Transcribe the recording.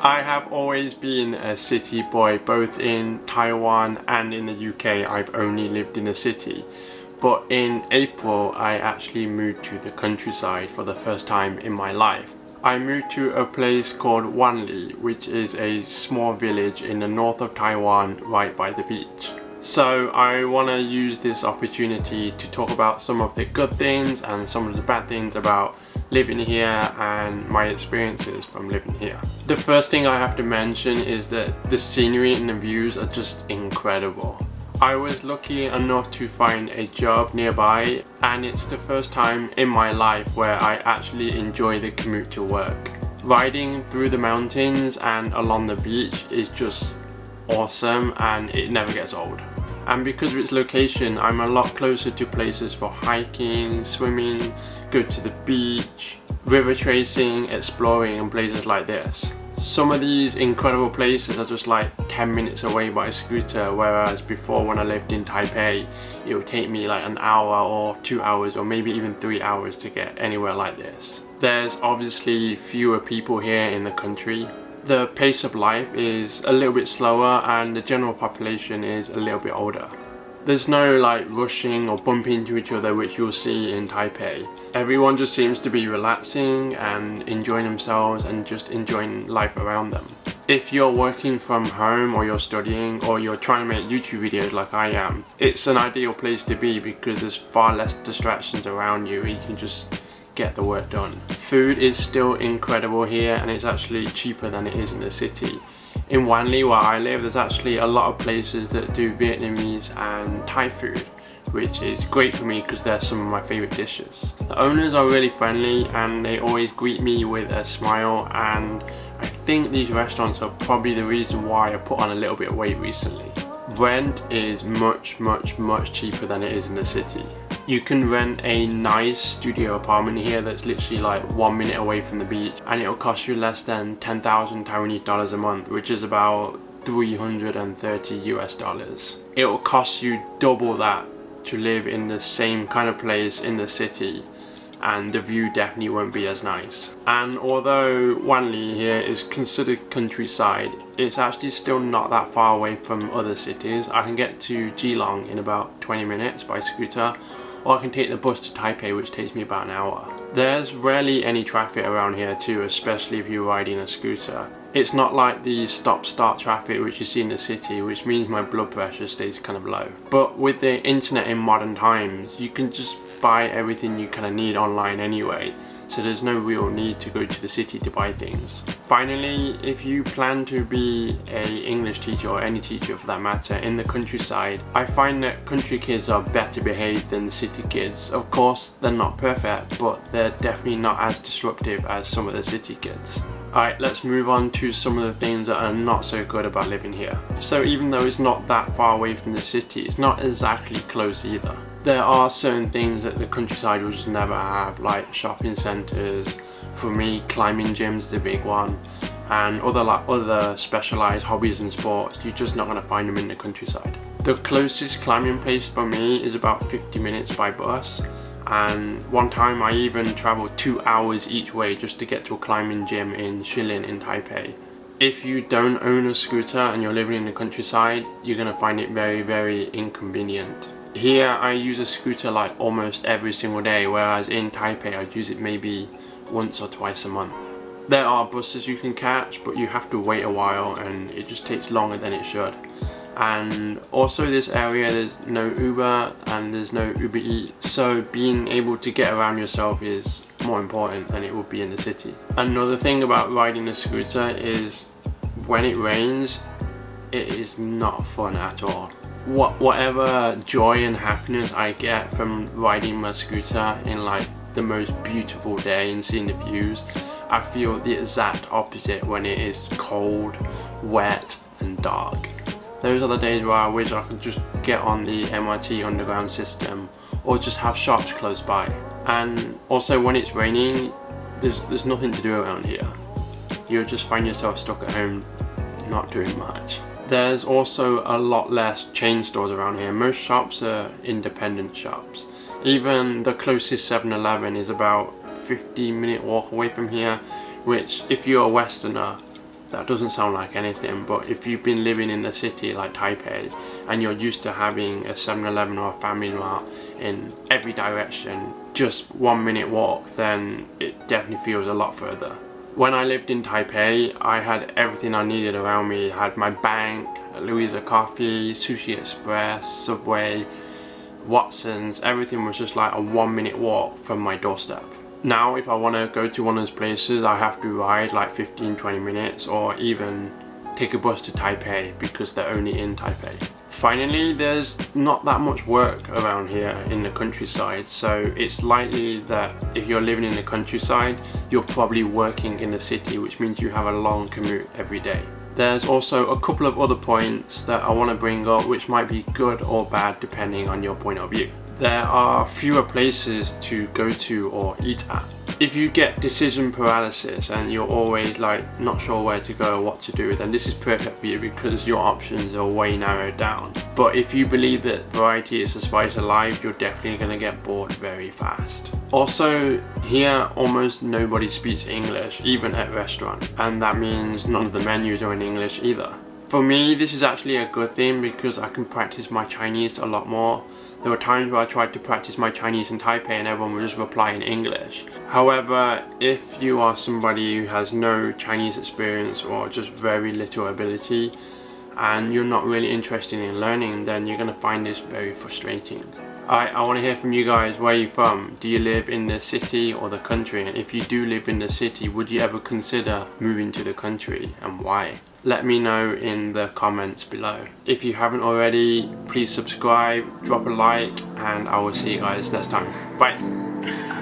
I have always been a city boy, both in Taiwan and in the UK. I've only lived in a city. But in April, I actually moved to the countryside for the first time in my life. I moved to a place called Wanli, which is a small village in the north of Taiwan, right by the beach. So I want to use this opportunity to talk about some of the good things and some of the bad things about living here and my experiences from living here. The first thing I have to mention is that the scenery and the views are just incredible. I was lucky enough to find a job nearby, and it's the first time in my life where I actually enjoy the commute to work. Riding through the mountains and along the beach is just awesome, and it never gets old. And because of its location, I'm a lot closer to places for hiking, swimming, go to the beach, river tracing, exploring, and places like this. Some of these incredible places are just like 10 minutes away by scooter, whereas before when I lived in Taipei, it would take me like an hour or 2 hours or maybe even 3 hours to get anywhere like this. There's obviously fewer people here in the country. The pace of life is a little bit slower and the general population is a little bit older. There's no like rushing or bumping into each other, which you'll see in Taipei. Everyone just seems to be relaxing and enjoying themselves and just enjoying life around them. If you're working from home or you're studying or you're trying to make YouTube videos like I am, it's an ideal place to be because there's far less distractions around you. You can just get the work done. Food is still incredible here, and it's actually cheaper than it is in the city. In Wanli, where I live, there's actually a lot of places that do Vietnamese and Thai food, which is great for me because they're some of my favorite dishes. The owners are really friendly and they always greet me with a smile, and I think these restaurants are probably the reason why I put on a little bit of weight recently. Rent is much cheaper than it is in the city. You can rent a nice studio apartment here that's literally like 1 minute away from the beach, and it'll cost you less than 10,000 Taiwanese dollars a month, which is about 330 US dollars. It'll cost you double that to live in the same kind of place in the city, and the view definitely won't be as nice. And although Wanli here is considered countryside, it's actually still not that far away from other cities. I can get to Geelong in about 20 minutes by scooter, or I can take the bus to Taipei, which takes me about an hour. There's rarely any traffic around here too, especially if you're riding a scooter. It's not like the stop-start traffic which you see in the city, which means my blood pressure stays kind of low. But with the internet in modern times, you can just buy everything you kind of need online anyway, so there's no real need to go to the city to buy things. Finally, if you plan to be an English teacher, or any teacher for that matter, in the countryside, I find that country kids are better behaved than the city kids. Of course, they're not perfect, but they're definitely not as disruptive as some of the city kids. Alright, let's move on to some of the things that are not so good about living here. So even though it's not that far away from the city, it's not exactly close either. There are certain things that the countryside will just never have, like shopping centres. For me, climbing gyms is a big one, and other specialised hobbies and sports, you're just not going to find them in the countryside. The closest climbing place for me is about 50 minutes by bus, and one time I even travelled 2 hours each way just to get to a climbing gym in Shilin in Taipei. If you don't own a scooter and you're living in the countryside, you're going to find it very inconvenient. Here I use a scooter like almost every single day, whereas in Taipei I'd use it maybe once or twice a month. There are buses you can catch, but you have to wait a while and it just takes longer than it should. And also this area, there's no Uber and there's no Uber Eats, so being able to get around yourself is more important than it would be in the city. Another thing about riding a scooter is when it rains, it is not fun at all. Whatever joy and happiness I get from riding my scooter in like the most beautiful day and seeing the views, I feel the exact opposite when it is cold, wet and dark. Those are the days where I wish I could just get on the MRT underground system or just have shops close by. And also when it's raining, there's nothing to do around here. You'll just find yourself stuck at home not doing much. There's also a lot less chain stores around here. Most shops are independent shops. Even the closest 7-Eleven is about 15-minute walk away from here, which if you're a Westerner, That doesn't sound like anything, but if you've been living in a city like Taipei and you're used to having a 7-Eleven or a Family Mart in every direction, just 1 minute walk, then it definitely feels a lot further. When I lived in Taipei, I had everything I needed around me. I had my bank, Louisa Coffee, Sushi Express, Subway, Watson's. Everything was just like a 1 minute walk from my doorstep. Now if I want to go to one of those places, I have to ride like 15-20 minutes or even take a bus to Taipei because they're only in Taipei. Finally, there's not that much work around here in the countryside, so it's likely that if you're living in the countryside, you're probably working in the city, which means you have a long commute every day. There's also a couple of other points that I want to bring up which might be good or bad depending on your point of view. There are fewer places to go to or eat at. If you get decision paralysis and you're always like not sure where to go or what to do, then this is perfect for you because your options are way narrowed down. But if you believe that variety is the spice of life, you're definitely going to get bored very fast. Also, here almost nobody speaks English, even at restaurants, and that means none of the menus are in English either. For me, this is actually a good thing because I can practice my Chinese a lot more. There were times where I tried to practice my Chinese in Taipei and everyone would just reply in English. However, if you are somebody who has no Chinese experience or just very little ability and you're not really interested in learning, then you're going to find this very frustrating. I want to hear from you guys. Where are you from? Do you live in the city or the country? And if you do live in the city, would you ever consider moving to the country and why? Let me know in the comments below. If you haven't already, please subscribe, drop a like, and I will see you guys next time. Bye!